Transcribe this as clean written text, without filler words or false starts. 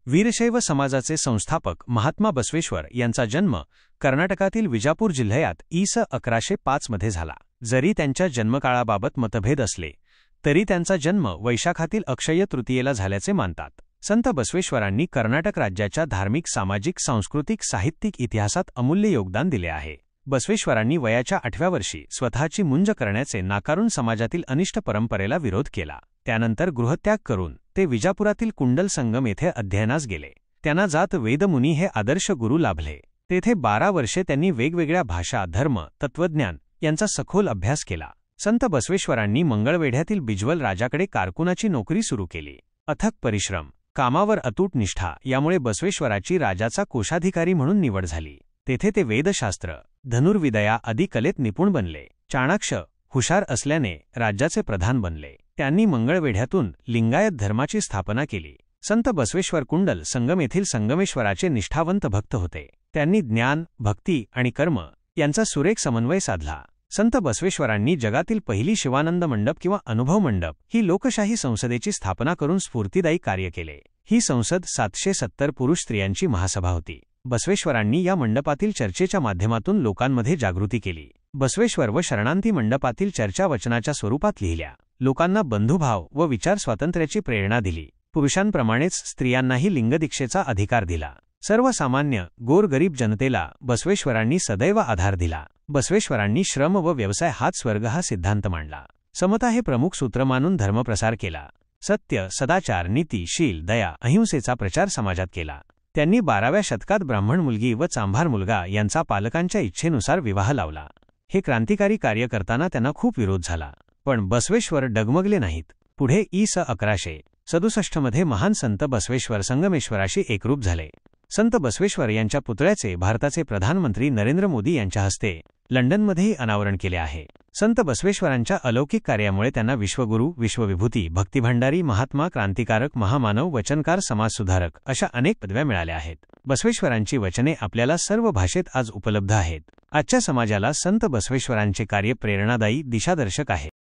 वीरशैव समाजाचे संस्थापक महात्मा बसवेश्वर यांचा जन्म कर्नाटकातील विजापूर जिल्ह्यात इ.स. 1105 मध्ये झाला. जरी त्यांच्या जन्मकाळाबाबत मतभेद असले तरी त्यांचा जन्म वैशाखातील अक्षय तृतीयेला झाल्याचे मानतात. संत बसवेश्वरांनी कर्नाटक राज्याच्या धार्मिक, सामाजिक, सांस्कृतिक, साहित्यिक इतिहासात अमूल्य योगदान दिले आहे. बसवेश्वरांनी वयाच्या 8व्या वर्षी स्वतःची मुंज करण्याचे नाकारून समाजातील अनिष्ट परंपरेला विरोध केला. त्यानंतर गृहत्याग करून ते विजापुरातील कुंडल संगम येथे अध्ययनास गेले. त्यांना जात वेदमुनी हे आदर्श गुरु लाभले. तेथे 12 वर्षे त्यांनी वेगवेगळ्या भाषा, धर्म, तत्त्वज्ञान यांचा सखोल अभ्यास केला. संत बसवेश्वरांनी मंगळवेढ्यातील बिज्वल राजाकडे कारकुनाची नोकरी सुरू केली. अथक परिश्रम, कामावर अतूट निष्ठा यामुळे बसवेश्वराची राजाचा कोषाधिकारी म्हणून निवड झाली. तेथे ते वेदशास्त्र, धनुर्विद्या आदी कलेत निपुण बनले. चाणाक्ष, हुशार असल्याने राज्याचे प्रधान बनले. त्यांनी मंगळवेढ्यातून लिंगायत धर्माची स्थापना केली. संत बसवेश्वर कुंडल संगम येथील संगमेश्वराचे निष्ठावंत भक्त होते. त्यांनी ज्ञान, भक्ती आणि कर्म यांचा सुरेख समन्वय साधला. संत बसवेश्वरांनी जगातील पहिली शिवानंद मंडप किंवा अनुभव मंडप ही लोकशाही संसदेची स्थापना करून स्फूर्तिदायी कार्य केले. ही संसद 770 पुरुष स्त्रियांची महासभा होती. बसवेश्वरांनी या मंडपातील चर्चेच्या माध्यमातून लोकांमध्ये जागृती केली. बसवेश्वर व शरणांती मंडपातील चर्चा वचनाच्या स्वरूपात लिहिल्या. लोकांना बंधुभाव व विचार स्वातंत्र्याची प्रेरणा दिली. पुरुषांप्रमाणेच स्त्रियांनाही लिंगदीक्षेचा अधिकार दिला. सर्वसामान्य गोरगरीब जनतेला बसवेश्वरांनी सदैव आधार दिला. बसवेश्वरांनी श्रम व व्यवसाय हाच स्वर्ग हा सिद्धांत मांडला. समता हे प्रमुख सूत्र मानून धर्मप्रसार केला. सत्य, सदाचार, नीती, शील, दया, अहिंसेचा प्रचार समाजात केला. त्यांनी 12व्या शतकात ब्राह्मण मुलगी व चांभार मुलगा यांचा पालकांच्या इच्छेनुसार विवाह लावला. हे क्रांतिकारी कार्य करताना त्यांना खूप विरोध झाला. पण बसवेश्वर डगमगले नाहीत. पुढे इ.स. 1167 मध्ये महान संत बसवेश्वर संगमेश्वराशी एकरूप झाले. संत बसवेश्वर यांच्या पुतळ्याचे भारताचे प्रधानमंत्री नरेंद्र मोदी यांच्या हस्ते लंडनमध्येही अनावरण केले आहे. संत बसवेश्वरांच्या अलौकिक कार्यामुळे त्यांना विश्वगुरू, विश्वविभूती, भक्तिभंडारी, महात्मा, क्रांतिकारक, महामानव, वचनकार, समाजसुधारक अशा अनेक पदव्या मिळाल्या आहेत. बसवेश्वरांची वचने आपल्याला सर्व भाषेत आज उपलब्ध आहेत. आजच्या समाजाला संत बसवेश्वरांचे कार्य प्रेरणादायी, दिशादर्शक आहे.